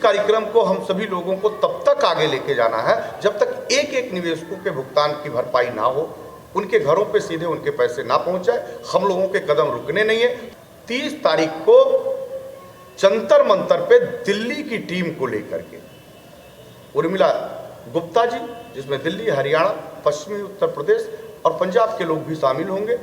कार्यक्रम को हम सभी लोगों को तब तक आगे लेके जाना है जब तक एक एक निवेशकों के भुगतान की भरपाई ना हो, उनके घरों पे सीधे उनके पैसे ना पहुंचाए। हम लोगों के कदम रुकने नहीं है। 30 तारीख को जंतर मंतर पे दिल्ली की टीम को लेकर के उर्मिला गुप्ता जी, जिसमें दिल्ली, हरियाणा, पश्चिमी उत्तर प्रदेश और पंजाब के लोग भी शामिल होंगे,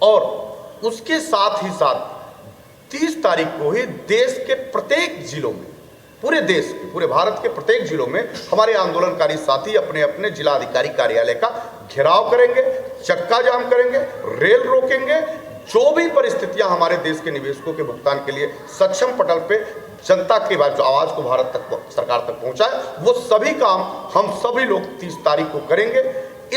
और उसके साथ ही साथ 30 तारीख को ही देश के प्रत्येक जिलों में, पूरे देश के, पूरे भारत के प्रत्येक जिलों में हमारे आंदोलनकारी साथी अपने अपने जिला अधिकारी कार्यालय का घेराव करेंगे, चक्का जाम करेंगे, रेल रोकेंगे। जो भी परिस्थितियां हमारे देश के निवेशकों के भुगतान के लिए सक्षम पटल पे जनता के बाद जो आवाज को भारत तक, सरकार तक पहुंचाए, वो सभी काम हम सभी लोग 30 तारीख को करेंगे।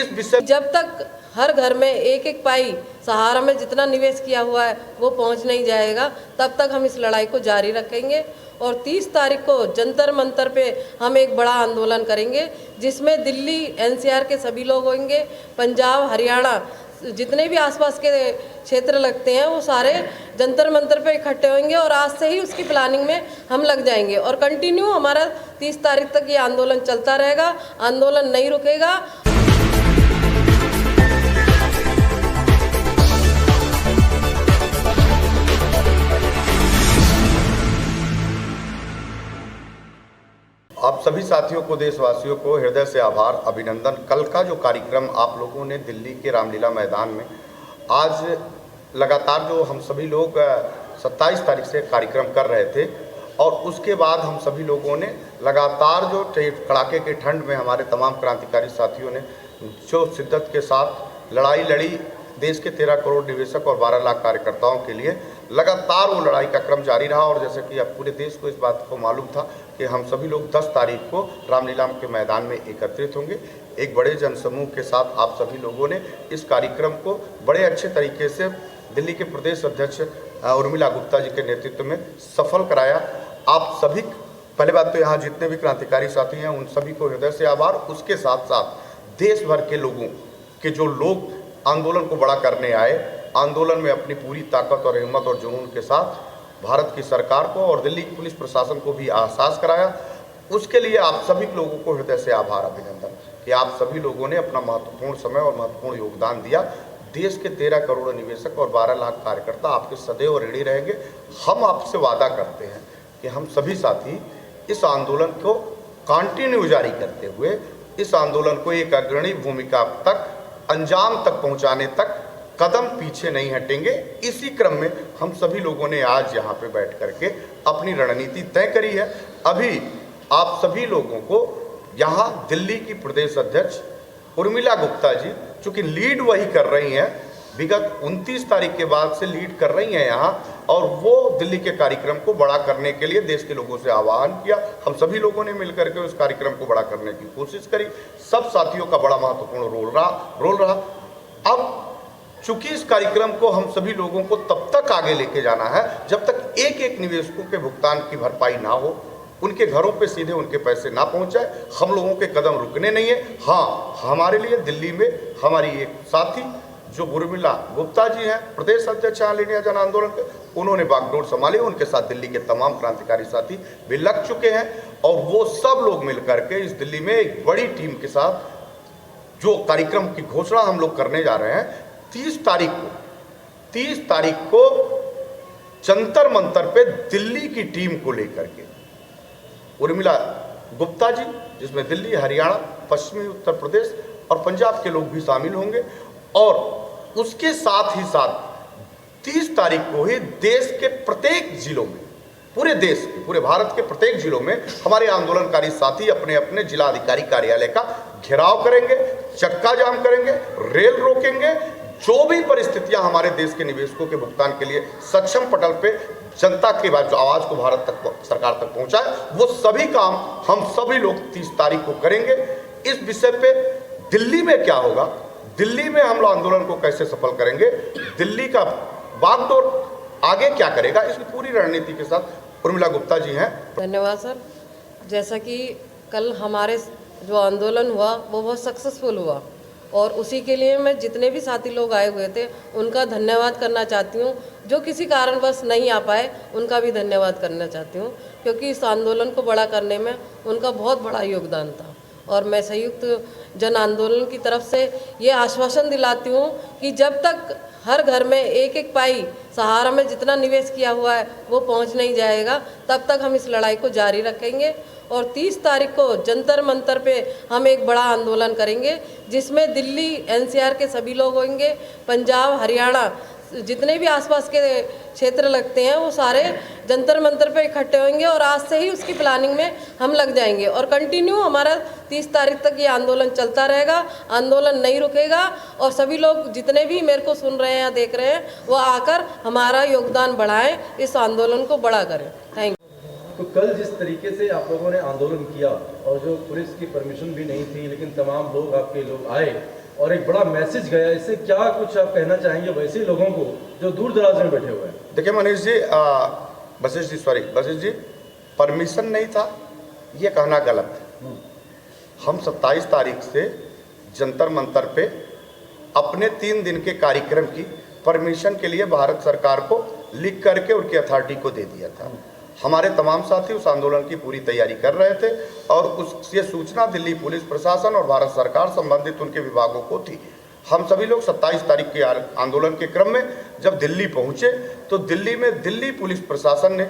इस विषय जब तक हर घर में एक एक पाई सहारा में जितना निवेश किया हुआ है वो पहुंच नहीं जाएगा, तब तक हम इस लड़ाई को जारी रखेंगे। और 30 तारीख को जंतर मंतर पे हम एक बड़ा आंदोलन करेंगे, जिसमें दिल्ली एनसीआर के सभी लोग होंगे, पंजाब, हरियाणा, जितने भी आसपास के क्षेत्र लगते हैं वो सारे जंतर मंतर पे इकट्ठे होंगे। और आज से ही उसकी प्लानिंग में हम लग जाएंगे और कंटिन्यू हमारा 30 तारीख तक ये आंदोलन चलता रहेगा, आंदोलन नहीं रुकेगा। आप सभी साथियों को, देशवासियों को हृदय से आभार, अभिनंदन। कल का जो कार्यक्रम आप लोगों ने दिल्ली के रामलीला मैदान में, आज लगातार जो हम सभी लोग 27 तारीख से कार्यक्रम कर रहे थे, और उसके बाद हम सभी लोगों ने लगातार जो कड़ाके के ठंड में हमारे तमाम क्रांतिकारी साथियों ने जो शिद्दत के साथ लड़ाई लड़ी, देश के 13 करोड़ निवेशक और 12 लाख कार्यकर्ताओं के लिए लगातार वो लड़ाई का क्रम जारी रहा। और जैसे कि अब पूरे देश को इस बात को मालूम था कि हम सभी लोग 10 तारीख को रामलीला के मैदान में एकत्रित होंगे। एक बड़े जनसमूह के साथ आप सभी लोगों ने इस कार्यक्रम को बड़े अच्छे तरीके से दिल्ली के प्रदेश अध्यक्ष उर्मिला गुप्ता जी के नेतृत्व में सफल कराया। आप सभी, पहले बात तो यहाँ जितने भी क्रांतिकारी साथी हैं उन सभी को हृदय से आभार। उसके साथ साथ देश भर के लोगों के जो लोग आंदोलन को बड़ा करने आए, आंदोलन में अपनी पूरी ताकत और हिम्मत और जुनून के साथ भारत की सरकार को और दिल्ली पुलिस प्रशासन को भी एहसास कराया, उसके लिए आप सभी लोगों को हृदय से आभार, अभिनंदन कि आप सभी लोगों ने अपना महत्वपूर्ण समय और महत्वपूर्ण योगदान दिया। देश के 13 करोड़ निवेशक और 12 लाख कार्यकर्ता आपके सदैव ऋणी रहेंगे। हम आपसे वादा करते हैं कि हम सभी साथी इस आंदोलन को कंटिन्यू जारी करते हुए इस आंदोलन को एक अग्रणी भूमिका तक, अंजाम तक पहुंचाने तक कदम पीछे नहीं हटेंगे। इसी क्रम में हम सभी लोगों ने आज यहाँ पे बैठ करके अपनी रणनीति तय करी है। अभी आप सभी लोगों को यहाँ दिल्ली की प्रदेश अध्यक्ष उर्मिला गुप्ता जी, चूँकि लीड वही कर रही हैं, विगत 29 तारीख के बाद से लीड कर रही हैं यहाँ, और वो दिल्ली के कार्यक्रम को बड़ा करने के लिए देश के लोगों से आह्वान किया। हम सभी लोगों ने मिलकर के उस कार्यक्रम को बड़ा करने की कोशिश करी। सब साथियों का बड़ा महत्वपूर्ण रोल रहा। अब चूंकि इस कार्यक्रम को हम सभी लोगों को तब तक आगे लेके जाना है जब तक एक एक निवेशकों के भुगतान की भरपाई ना हो, उनके घरों पे सीधे उनके पैसे ना पहुंचाए। हम लोगों के कदम रुकने नहीं है। हाँ, हमारे लिए दिल्ली में हमारी एक साथी जो उर्मिला गुप्ता जी हैं, प्रदेश अध्यक्ष ऑल इंडिया जन आंदोलन के, उन्होंने बागडोर संभाली। उनके साथ दिल्ली के तमाम क्रांतिकारी साथी भी लग चुके हैं, और वो सब लोग मिलकर के इस दिल्ली में एक बड़ी टीम के साथ जो कार्यक्रम की घोषणा हम लोग करने जा रहे हैं 30 तारीख को जंतर मंतर पे दिल्ली की टीम को लेकर के उर्मिला गुप्ता जी, जिसमें दिल्ली, हरियाणा, पश्चिमी उत्तर प्रदेश और पंजाब के लोग भी शामिल होंगे, और उसके साथ ही साथ 30 तारीख को ही देश के प्रत्येक जिलों में, पूरे देश के, पूरे भारत के प्रत्येक जिलों में हमारे आंदोलनकारी साथी अपने अपने जिला अधिकारी कार्यालय का घेराव करेंगे, चक्का जाम करेंगे, रेल रोकेंगे। जो भी परिस्थितियां हमारे देश के निवेशकों के भुगतान के लिए सक्षम पटल पे जनता के बाद जो आवाज को भारत तक, सरकार तक पहुंचाए, वो सभी काम हम सभी लोग 30 तारीख को करेंगे। इस विषय पे दिल्ली में क्या होगा, दिल्ली में हम लोग आंदोलन को कैसे सफल करेंगे, दिल्ली का बागडोर आगे क्या करेगा, इसकी पूरी रणनीति के साथ उर्मिला गुप्ता जी हैं। धन्यवाद सर। जैसा कि कल हमारे जो आंदोलन हुआ वो बहुत सक्सेसफुल हुआ, और उसी के लिए मैं जितने भी साथी लोग आए हुए थे उनका धन्यवाद करना चाहती हूँ। जो किसी कारणवश नहीं आ पाए उनका भी धन्यवाद करना चाहती हूँ, क्योंकि इस आंदोलन को बड़ा करने में उनका बहुत बड़ा योगदान था। और मैं संयुक्त जन आंदोलन की तरफ से ये आश्वासन दिलाती हूँ कि जब तक हर घर में एक एक पाई सहारा में जितना निवेश किया हुआ है वो पहुँच नहीं जाएगा, तब तक हम इस लड़ाई को जारी रखेंगे। और 30 तारीख को जंतर मंतर पे हम एक बड़ा आंदोलन करेंगे, जिसमें दिल्ली एनसीआर के सभी लोग होंगे, पंजाब हरियाणा जितने भी आसपास के क्षेत्र लगते हैं वो सारे जंतर मंतर पे इकट्ठे होंगे। और आज से ही उसकी प्लानिंग में हम लग जाएंगे और कंटिन्यू हमारा 30 तारीख तक ये आंदोलन चलता रहेगा, आंदोलन नहीं रुकेगा। और सभी लोग जितने भी मेरे को सुन रहे हैं या देख रहे हैं वो आकर हमारा योगदान बढ़ाएं, इस आंदोलन को बड़ा करें। Thank you. तो कल जिस तरीके से आप लोगों ने आंदोलन किया और जो पुलिस की परमिशन भी नहीं थी, लेकिन तमाम लोग आपके लोग आए और एक बड़ा मैसेज गया, इससे क्या कुछ आप कहना चाहेंगे वैसे लोगों को जो दूर दराज में बैठे हुए हैं? देखिए मनीष जी, बशीर जी, परमिशन नहीं था ये कहना गलत है। हम 27 तारीख से जंतर मंतर पे अपने 3 दिन के कार्यक्रम की परमिशन के लिए भारत सरकार को लिख करके उनकी अथॉरिटी को दे दिया था। हमारे तमाम साथी उस आंदोलन की पूरी तैयारी कर रहे थे और ये सूचना दिल्ली पुलिस प्रशासन और भारत सरकार संबंधित उनके विभागों को थी। हम सभी लोग 27 तारीख के आंदोलन के क्रम में जब दिल्ली पहुंचे तो दिल्ली में दिल्ली पुलिस प्रशासन ने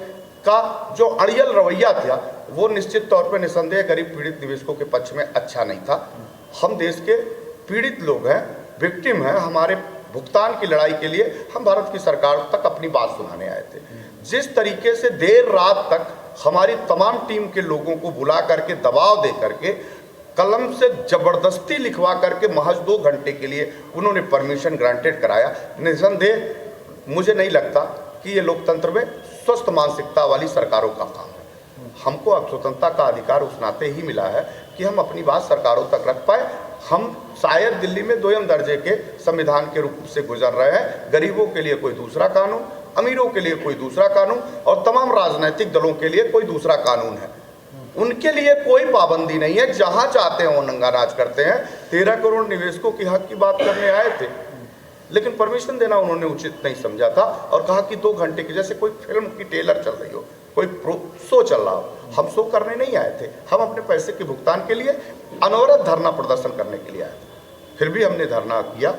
का जो अड़ियल रवैया था वो निश्चित तौर पर निसंदेह गरीब पीड़ित निवेशकों के पक्ष में अच्छा नहीं था। हम देश के पीड़ित लोग हैं, विक्टिम हैं, हमारे भुगतान की लड़ाई के लिए हम भारत की सरकार तक अपनी बात सुनाने आए थे। जिस तरीके से देर रात तक हमारी तमाम टीम के लोगों को बुला करके दबाव दे करके कलम से जबरदस्ती लिखवा करके महज 2 घंटे के लिए उन्होंने परमिशन ग्रांटेड कराया, निसंदेह मुझे नहीं लगता कि ये लोकतंत्र में स्वस्थ मानसिकता वाली सरकारों का काम है। हमको अब स्वतंत्रता का अधिकार उस नाते ही मिला है कि हम अपनी बात सरकारों तक रख पाए। हम शायद दिल्ली में 2ym दर्जे के संविधान के रूप से गुजर रहे हैं। गरीबों के लिए कोई दूसरा कानून, अमीरों के लिए कोई दूसरा कानून और तमाम राजनीतिक दलों के लिए कोई दूसरा कानून है। उनके लिए कोई पाबंदी नहीं है, जहां चाहते हैं वो नंगा राज करते हैं। 13 करोड़ निवेशकों की हक की बात करने आए थे, लेकिन परमिशन देना उन्होंने उचित नहीं समझा था और कहा कि 2 घंटे की, जैसे कोई फिल्म की ट्रेलर चल रही हो, कोई शो चल रहा हो। हम शो करने नहीं आए थे, हम अपने पैसे के भुगतान के लिए अनवरत धरना प्रदर्शन करने के लिए आए थे। फिर भी हमने धरना किया।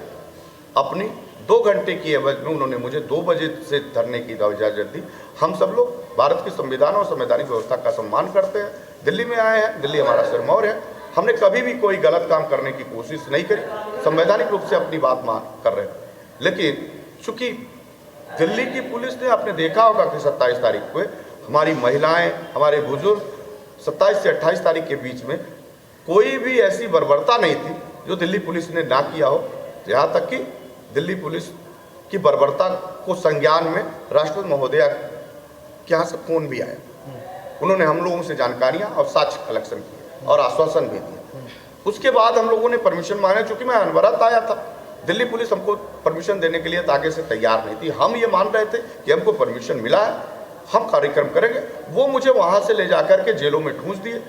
अपनी 2 घंटे की एवज में उन्होंने मुझे 2 बजे से धरने की इजाज़त दी। हम सब लोग भारत के संविधान और संवैधानिक व्यवस्था का सम्मान करते हैं, दिल्ली में आए हैं, दिल्ली हमारा सिरमौर है। हमने कभी भी कोई गलत काम करने की कोशिश नहीं करी, संवैधानिक रूप से अपनी बात मान कर रहे थे। लेकिन चूंकि दिल्ली की पुलिस ने, आपने देखा होगा कि 27 तारीख को हमारी महिलाएं, हमारे बुजुर्ग 27 से 28 तारीख के बीच में कोई भी ऐसी बर्बरता नहीं थी जो दिल्ली पुलिस ने ना किया हो। यहाँ तक कि दिल्ली पुलिस की बर्बरता को संज्ञान में राष्ट्रपति महोदया के यहाँ से फोन भी आया। उन्होंने हम लोगों से जानकारियाँ और साक्ष्य कलेक्शन किए और आश्वासन भी दिए। उसके बाद हम लोगों ने परमिशन मांगा। चूँकि मैं अनवरत आया था, दिल्ली पुलिस हमको परमिशन देने के लिए आगे से तैयार नहीं थी। हम ये मान रहे थे कि हमको परमिशन मिला है, हम कार्यक्रम करेंगे। वो मुझे वहाँ से ले जाकर के जेलों में ठूंस दिए।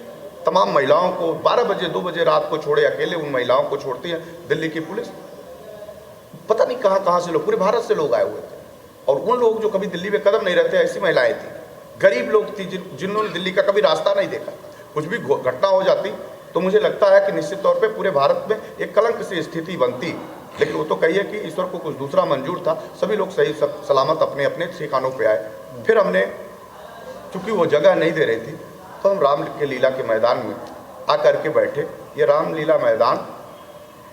तमाम महिलाओं को 12 बजे 2 बजे रात को छोड़े, अकेले उन महिलाओं को छोड़ती है दिल्ली की पुलिस। पता नहीं कहाँ से लोग, पूरे भारत से लोग आए हुए थे और उन लोग जो कभी दिल्ली में कदम नहीं रहते, ऐसी महिलाएं थी, गरीब लोग थी जिन्होंने दिल्ली का कभी रास्ता नहीं देखा। कुछ भी घटना हो जाती तो मुझे लगता है कि निश्चित तौर पे पूरे भारत में एक कलंक सी स्थिति बनती। लेकिन वो तो कहिए कि ईश्वर को कुछ दूसरा मंजूर था, सभी लोग सही सलामत अपने अपने ठिकानों पे आए। फिर हमने, चूँकि वो जगह नहीं दे रही थी, तो हम राम के लीला के मैदान में आकर के बैठे। ये रामलीला मैदान,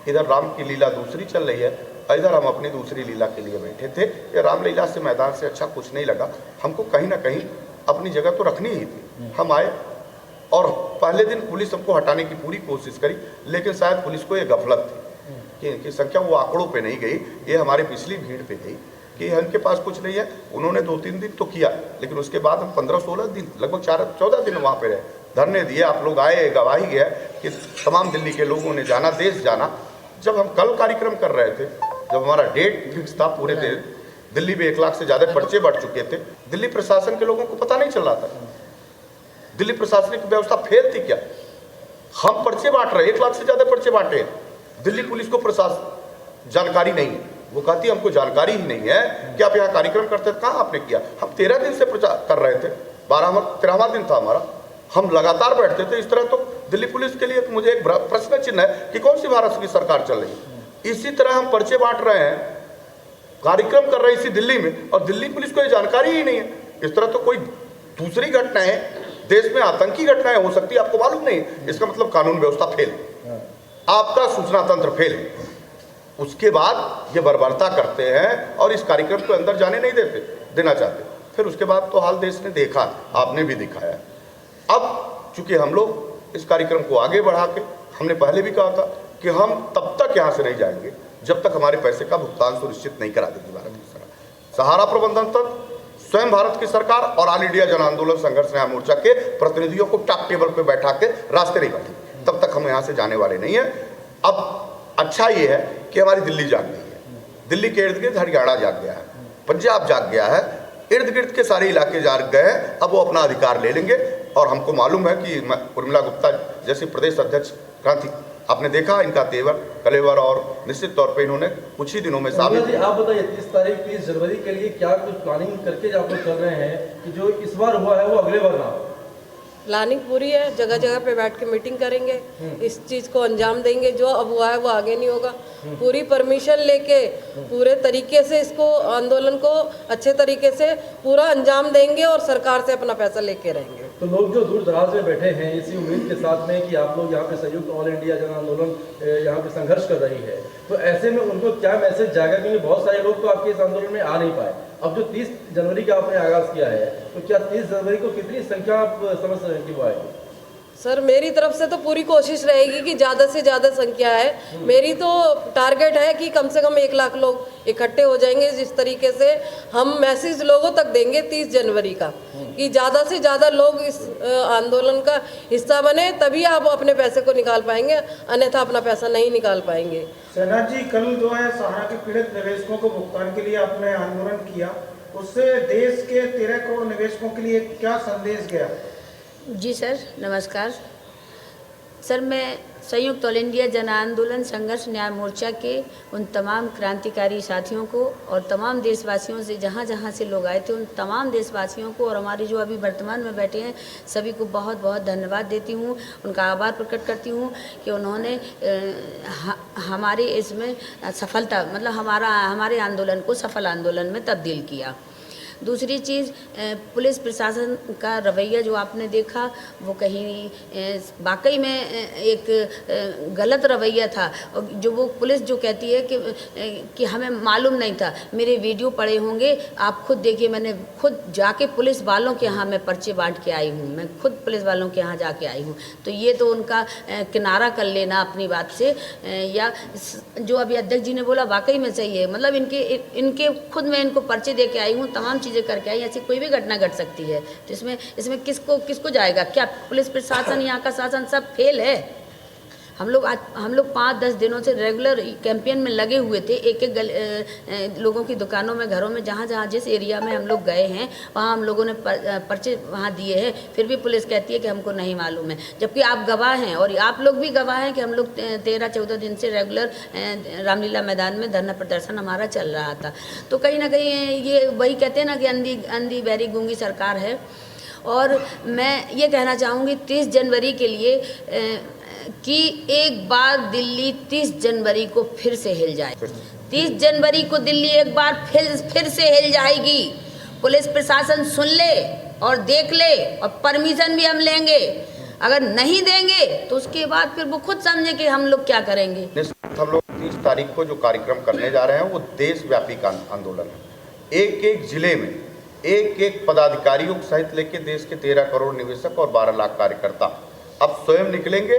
इधर राम की लीला दूसरी चल रही है, इधर हम अपनी दूसरी लीला के लिए बैठे थे। ये रामलीला से मैदान से अच्छा कुछ नहीं लगा हमको। कहीं ना कहीं अपनी जगह तो रखनी ही थी। हम आए और पहले दिन पुलिस हमको हटाने की पूरी कोशिश करी, लेकिन शायद पुलिस को ये गफलत थी कि इनकी संख्या वो आंकड़ों पे नहीं गई, ये हमारी पिछली भीड़ पे गई कि इनके पास कुछ नहीं है। उन्होंने 2-3 दिन तो किया, लेकिन उसके बाद हम 15-16 दिन, लगभग 14 दिन वहाँ पे रहे, धरने दिए। आप लोग आए, गवाही है कि तमाम दिल्ली के लोगों ने जाना, देश जाना। जब हम कल कार्यक्रम कर रहे थे, जब हमारा डेट फिक्स था, पूरे दिल्ली में 1 लाख से ज़्यादा पर्चे बढ़ चुके थे, दिल्ली प्रशासन के लोगों को पता नहीं चल रहा था दिल्ली प्रशासनिक व्यवस्था फेल थी क्या। हम पर्चे बांट रहे, 1 लाख से ज़्यादा पर्चे बांटे, दिल्ली पुलिस को प्रशासन जानकारी नहीं है। वो कहती है हमको जानकारी ही नहीं है कि आप यहाँ कार्यक्रम करते थे, कहाँ आपने किया। हम 13 दिन से प्रचार कर रहे थे, 13वां दिन था हमारा, हम लगातार बैठते थे। इस तरह तो दिल्ली पुलिस के लिए तो मुझे एक प्रश्न चिन्ह है कि कौन सी भारत की सरकार चल रही है। इसी तरह हम पर्चे बांट रहे हैं, कार्यक्रम कर रहे हैं इसी दिल्ली में, और दिल्ली पुलिस को ये जानकारी ही नहीं है। इस तरह तो कोई दूसरी घटनाएं देश में, आतंकी घटनाएं हो सकती है, आपको मालूम नहीं। इसका मतलब कानून व्यवस्था फेल, आपका सूचना तंत्र फेल। उसके बाद ये बर्बरता करते हैं और इस कार्यक्रम को अंदर जाने नहीं देना चाहते। फिर उसके बाद तो हाल देश ने देखा, आपने भी दिखाया। अब चूंकि हम लोग इस कार्यक्रम को आगे बढ़ा के, हमने पहले भी कहा था कि हम तब तक यहाँ से नहीं जाएंगे जब तक हमारे पैसे का भुगतान सुनिश्चित नहीं करा देगी भारत की सरकार। सहारा प्रबंधन तंत्र, स्वयं भारत की सरकार और ऑल इंडिया जन आंदोलन संघर्ष न्याय मोर्चा के प्रतिनिधियों को टॉप टेबल पर बैठा के रास्ते नहीं बैठे, तब तक हम यहाँ से जाने वाले नहीं है। अब अच्छा ये है कि हमारी दिल्ली जाग गई है, दिल्ली के इर्द गिर्द हरियाणा जाग गया है, पंजाब जाग गया है, इर्द गिर्द के सारे इलाके जाग गए हैं। अब वो अपना अधिकार ले लेंगे। और हमको मालूम है कि उर्मिला गुप्ता जैसी प्रदेश अध्यक्ष क्रांति, आपने देखा इनका तेवर कलेवर, और निश्चित तौर पे इन्होंने कुछ ही दिनों में साबित। आप बताइए 30 जनवरी के लिए क्या कुछ प्लानिंग करके आप लोग चल रहे हैं कि जो इस बार हुआ है वो अगले बार ना हो? प्लानिंग पूरी है, जगह जगह पे बैठ के मीटिंग करेंगे, इस चीज़ को अंजाम देंगे। जो अब हुआ है वो आगे नहीं होगा। पूरी परमिशन लेके पूरे तरीके से इसको, आंदोलन को अच्छे तरीके से पूरा अंजाम देंगे और सरकार से अपना पैसा लेके रहेंगे। तो लोग जो दूर दराज में बैठे हैं इसी उम्मीद के साथ में कि आप लोग यहाँ पे संयुक्त ऑल इंडिया जन आंदोलन यहाँ पे संघर्ष कर रही है, तो ऐसे में उनको क्या मैसेज जाएगा? क्योंकि बहुत सारे लोग तो आपके इस आंदोलन में आ नहीं पाए। अब जो 30 जनवरी का आपने आगाज़ किया है, तो क्या 30 जनवरी को कितनी संख्या आप समझ रहे हैं कि वो आएगी? सर मेरी तरफ से तो पूरी कोशिश रहेगी कि ज़्यादा से ज़्यादा संख्या है। मेरी तो टारगेट है कि कम से कम 1 लाख लोग इकट्ठे हो जाएंगे। जिस तरीके से हम मैसेज लोगों तक देंगे 30 जनवरी का कि ज़्यादा से ज़्यादा लोग इस आंदोलन का हिस्सा बने, तभी आप अपने पैसे को निकाल पाएंगे, अन्यथा अपना पैसा नहीं निकाल पाएंगे। सेना जी, कल जो है सहारा के पीड़ित निवेशकों को भुगतान के लिए आपने आंदोलन किया, उससे देश के 13 करोड़ निवेशकों के लिए क्या संदेश गया? जी सर, नमस्कार सर। मैं संयुक्त ऑल इंडिया जन आंदोलन संघर्ष न्याय मोर्चा के उन तमाम क्रांतिकारी साथियों को और तमाम देशवासियों से, जहाँ जहाँ से लोग आए थे, उन तमाम देशवासियों को और हमारे जो अभी वर्तमान में बैठे हैं सभी को बहुत बहुत धन्यवाद देती हूँ। उनका आभार प्रकट करती हूँ कि उन्होंने हमारे इसमें सफलता, मतलब हमारे आंदोलन को सफल आंदोलन में तब्दील किया। दूसरी चीज़, पुलिस प्रशासन का रवैया जो आपने देखा वो कहीं वाकई में एक गलत रवैया था। और जो वो पुलिस जो कहती है कि हमें मालूम नहीं था, मेरे वीडियो पड़े होंगे, आप खुद देखिए, मैंने खुद जाके पुलिस वालों के यहाँ मैं पर्चे बांट के आई हूँ, मैं खुद पुलिस वालों के यहाँ जाके आई हूँ। तो ये तो उनका किनारा कर लेना अपनी बात से, या जो अभी अध्यक्ष जी ने बोला वाकई में सही है। मतलब इनके खुद मैं इनको पर्चे दे के आई हूँ, तमाम चीज़ें करके आई। ऐसी कोई भी घटना घट सकती है, तो इसमें किसको जाएगा? क्या पुलिस प्रशासन, यहाँ का शासन सब फेल है? हम लोग 5-10 दिनों से रेगुलर कैंपेन में लगे हुए थे। एक लोगों की दुकानों में, घरों में, जहाँ जिस एरिया में हम लोग गए हैं वहाँ हम लोगों ने पर्चे वहाँ दिए हैं। फिर भी पुलिस कहती है कि हमको नहीं मालूम है, जबकि आप गवाह हैं और आप लोग भी गवाह हैं कि हम लोग 13-14 दिन से रेगुलर रामलीला मैदान में धरना प्रदर्शन हमारा चल रहा था। तो कहीं ना कहीं ये वही कहते हैं ना कि अंधी बहरी गूंगी सरकार है। और मैं ये कहना चाहूँगी 30 जनवरी के लिए कि एक बार दिल्ली 30 जनवरी को फिर से हिल जाए। 30 जनवरी को दिल्ली एक बार फिर से हिल जाएगी। पुलिस प्रशासन सुन ले और देख ले, और परमिशन भी हम लेंगे। अगर नहीं देंगे तो उसके बाद फिर वो खुद समझे कि हम लोग क्या करेंगे। हम लोग 30 तारीख को जो कार्यक्रम करने जा रहे हैं वो देशव्यापी आंदोलन है। एक जिले में एक पदाधिकारियों सहित लेके देश के 13 करोड़ निवेशक और 12 लाख कार्यकर्ता अब स्वयं निकलेंगे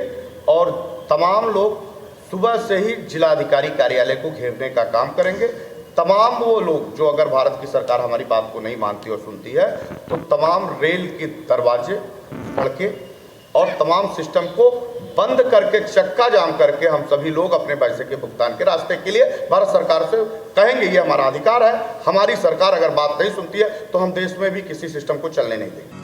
और तमाम लोग सुबह से ही जिलाधिकारी कार्यालय को घेरने का काम करेंगे। तमाम वो लोग जो, अगर भारत की सरकार हमारी बात को नहीं मानती और सुनती है, तो तमाम रेल के दरवाजे पड़ के और तमाम सिस्टम को बंद करके, चक्का जाम करके हम सभी लोग अपने पैसे के भुगतान के रास्ते के लिए भारत सरकार से कहेंगे ये हमारा अधिकार है। हमारी सरकार अगर बात नहीं सुनती है तो हम देश में भी किसी सिस्टम को चलने नहीं देंगे।